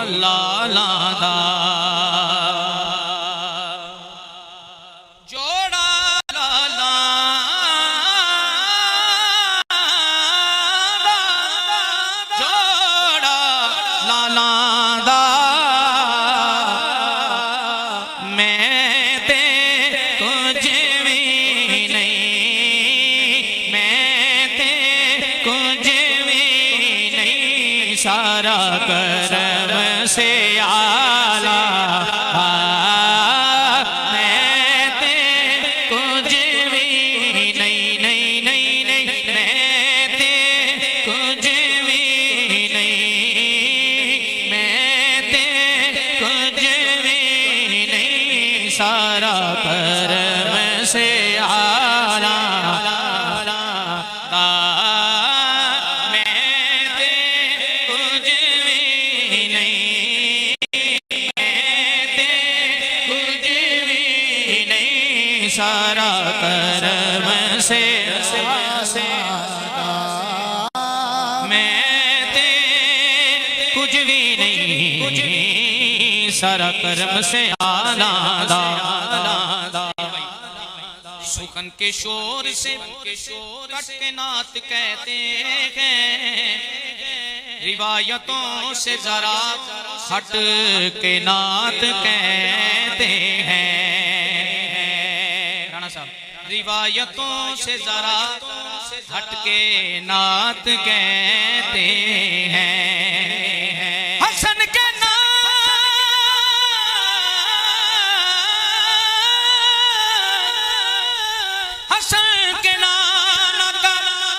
लाला दा जोड़ा लाला दा जोड़ा लाला दा मैं ते कुछ भी नहीं, मैं ते कुछ भी नहीं, सारा करम से आला मैं ते कुछ भी नहीं, नहीं नहीं नहीं, मैं ते कुछ भी नहीं, मैं ते कुछ भी नहीं, सारा करम से आला सारा करम से मैं ते कुछ भी नहीं, सारा करम से आला दा सुखन के शोर से कट के नात कहते हैं, रिवायतों से जरा हट के नात कहते हैं, रिवायतों से जरा हट के नात कहते हैं। हसन के नाम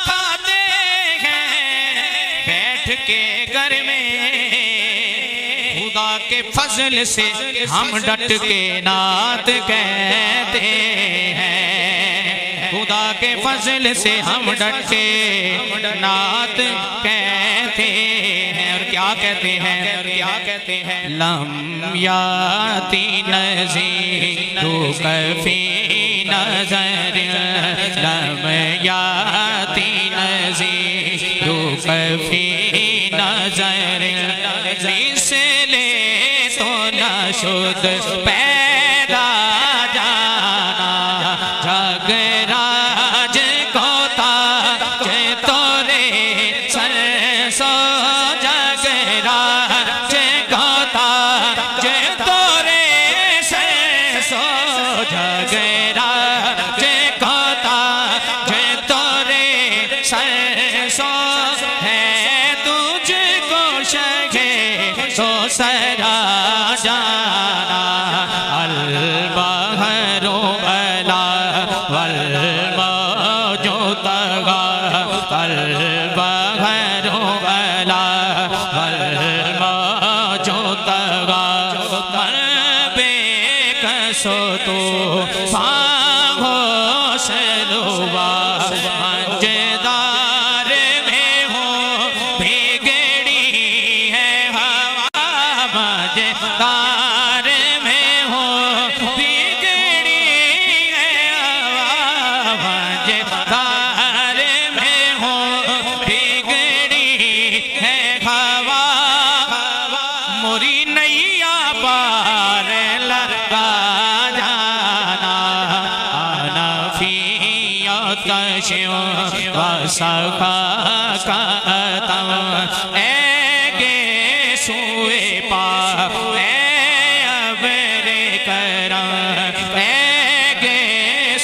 खाते हैं बैठ के घर में, खुदा के फजल से हम डट के नात कहते हैं, खुदा के फजल से हम डट के नात कहते हैं। और क्या कहते हैं, और क्या कहते हैं, लम याती नज़ीरु कफ़ी नज़र, लम याती नज़ीरु कफ़ी नज़र, इसलिए तो न शुद्ध पैदा जाना जगराज को ताज तोरे सर सो, जगराज को ताज तोरे सर सो, जगराज को ताज तोरे सर सो, है तुझको शगे तो सरा जाना, अल-बहरो अला वल मौजूदगा, अल-बहरो अला वल मौजूदगा, मन बेकसो तो फाहो सलुवा, मंजदार में हो बिगड़ी है हवा, मंजदार में हो बिगड़ी है हवा, मंजदार में हो बिगड़ी है हवा, मोरी नैया पार लगा जाना, आना फिया कशियो वसखा का तम ऐगे सुए पा अबरे करम, ऐगे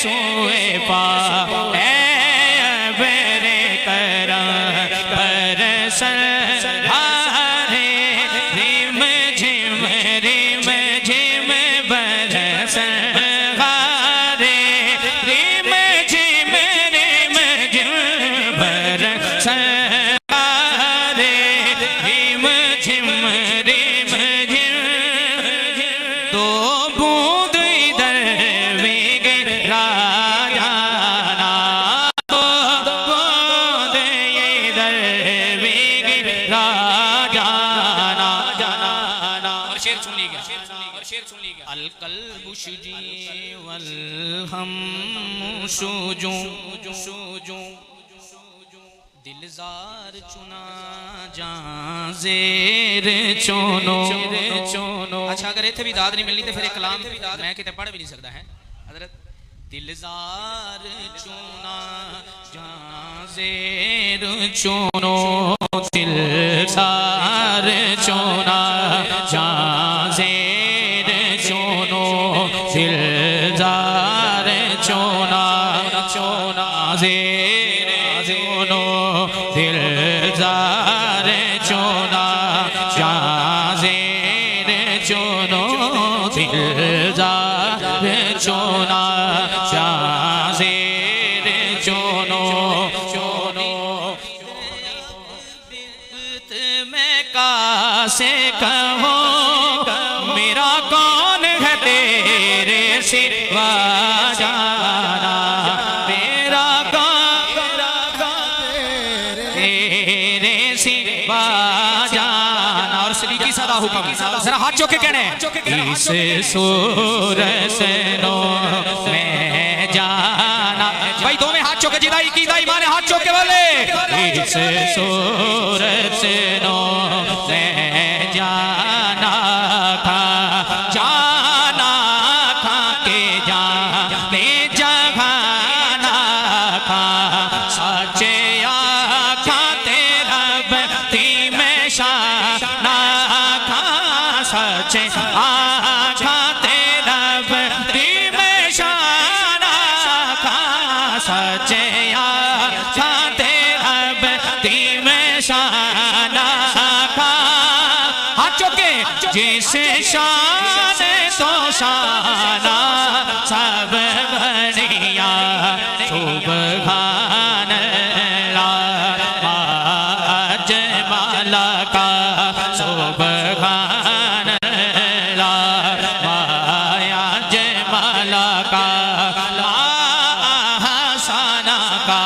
सुए पा अबरे करम, परसन हारे रिम झिम बरसन हारे, रिम झिम बरसन हारे, रिम झिम दो बूंद इधर वेग राजाना, दो बूंद इधर वेग राजाना, और शेर सुन लीजिए, अल कल्बु शुजी वल हम शुजू, दिलजार चुना जां ज़ेर चुनो चुनो। अच्छा अगर इत्थे भी दाद नहीं मिलनी तो फिर एक कलाम मैं किते पढ़ भी नहीं सकता है हज़रत। दिलजार चुना जां ज़ेर चुनो दिलजार चुना जां ज़ेर चुनो दिलजार चुना चुना ज़ेर चुनो दिलजार चुना जां ज़ेर चुनो दिलजार चुना जां ज़ेर चुनो चुनो। मैं कासे कहूँ मेरा कौन है तेरे सिवा जाना, मेरा तेरे सिवा जाना। और सलीकी सदा हुक्म जरा हाथ चौके कहने इस सूरत नो मैं जाना। भाई दो में हाथ चौके जिदाई की दाई माने हाथ चौके वाले इस सूरत नो मैं जाना था जाना था के जाने जहाना था सच्चे आखा तेरा बती में शाना था सच्चे आखा तेरा बती में शाना था सच्चे आखा तेरा बती में शाना था। हाथ चौके जिसे शान तो शाना सब बढ़िया सुभान अल्लाह अजमाला का सुभान अल्लाह माया जमाला का हसाना का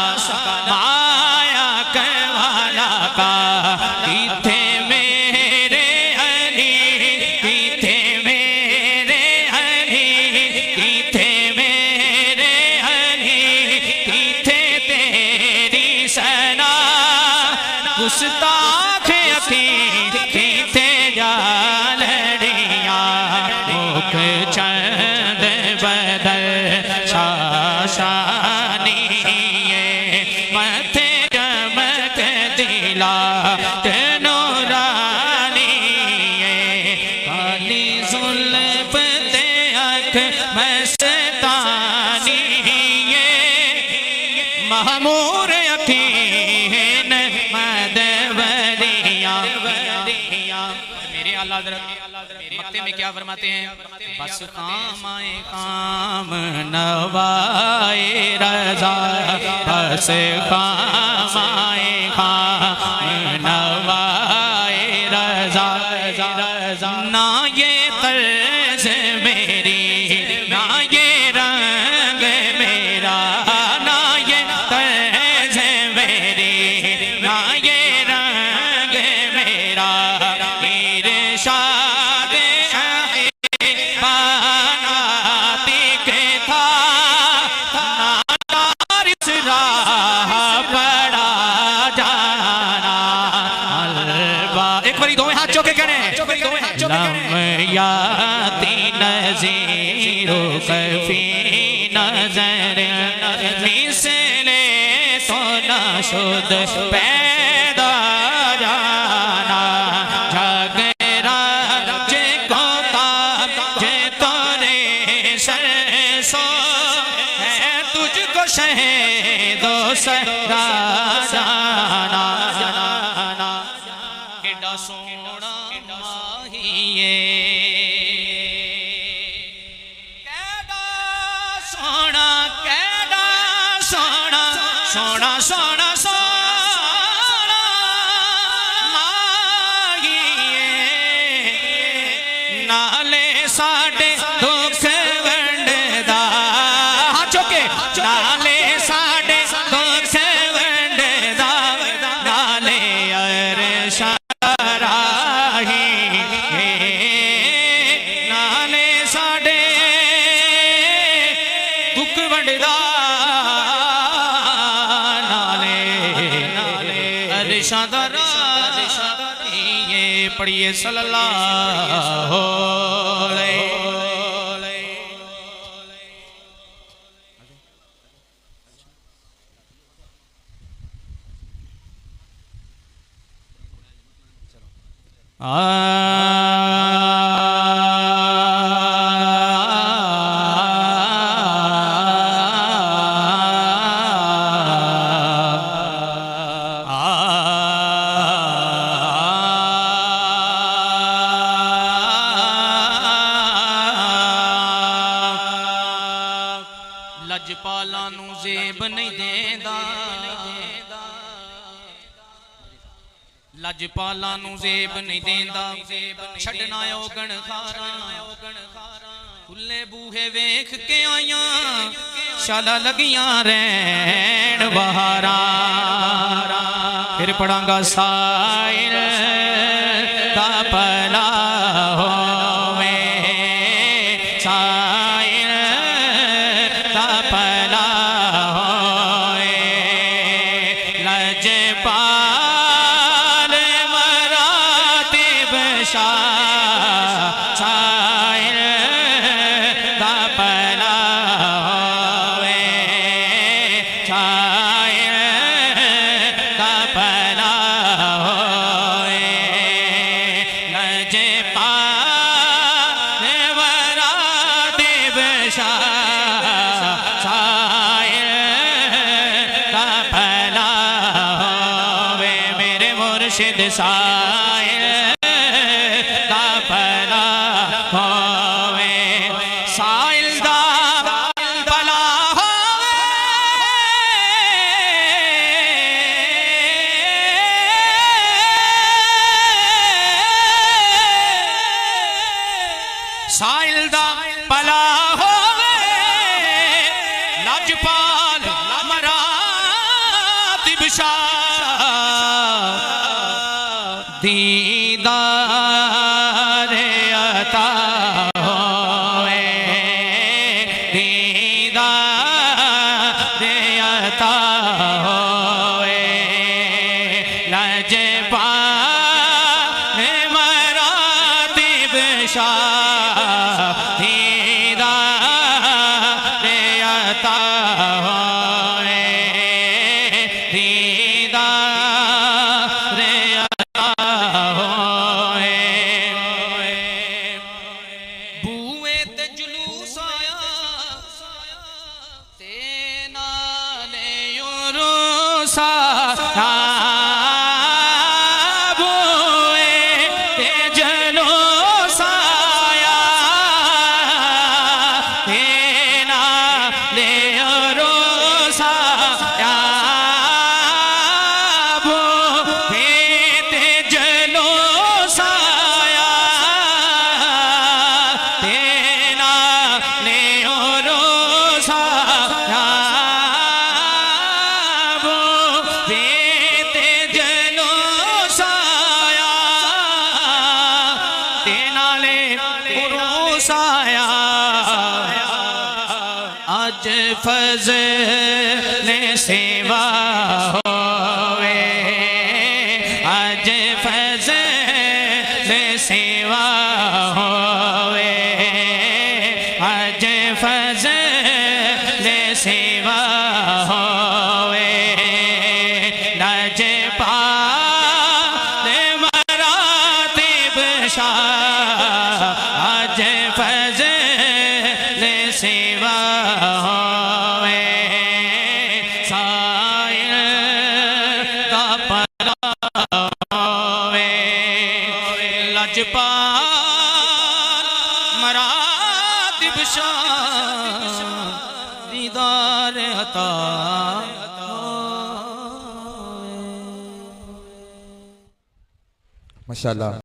माया कवाला का। इथे मेरे अली इथे मेरे अली इथे मेरे अली इथे तेरी सना गुस्ताख अखी इथे जा लड़िया मुख चंद बदल शाशानी मथे चमक दिला नूरानी काली जुल्फ ते अख मस्तानी महमूर अखीन मदवरिया। मेरे आला हज़रत मक्ते में क्या फरमाते हैं बस काम आए काम नवाए रज़ा बस काम आए काम नवाए रज़ा रज़ा। ना ये तर्ज मेरी ना ये रंग मेरा ना ये तर्ज मेरी ना ये रंग मेरा इरशाद बानाती के था नादार इस राह पड़ा जाना अलबा। एक बारी दो हाथ चौके कहने लम याती नज़ीरो कफी नजर मिसले तो न शुद पैदा जाना झगड़ा जे कोता जे तोरे सरसो है तुझको शहीदो सरा जाना। केड़ा सोना माहिए केड़ा सोना सोना सोना सोना सोना माहिए नाले साडे दुख वंडदा हाथ चौके नाले साडे दुख वंडदा नाले अरशा राही नाले साडे दुख वंडदा नाले नाले पढ़िए सल्लल्लाहु अलैहि लजपाला नू जेब नहीं देंदा लजपाला नू जेब नहीं देंदा छड़ना ओगण खारा खुले बूहे वेख के आया शाला लगियां रैन बहारा फिर पढ़ांगा साइल दा भला होवे साइल दा भला होवे लजपाल मरातिब शाह साइल दा भला होवे साइल दा भला होवे लजपाल मरातिब शाह साइल दा भला होवे मेरे मुर्शिद साइल दा भला होवे साइल दा भला होवे साइल दा भला होवे लजपाल मरातिब शाह दीदार अता होवे दीदार अता होवे लजपाल मरातिब शाह दीदार अता होवे दीदार अता होवे बूए ते जुलूस आया ते नाले उरूस आया बूए ते जुलूस आया ते नाले उरूस आया बूए ते जुलूस आया ते नाले उरूस आया बूए ते जुलूस आया ते नाले उरूस आया आज फज़ल सेवा होवे आज फज़ल सेवा होवे आज फज़ल सेवा होवे लजपाल मरातिब शाह आज फज़ल सेवा होवे साइल दा भला होवे लजपाल मरातिब शाह दीदार अता माशाअल्लाह।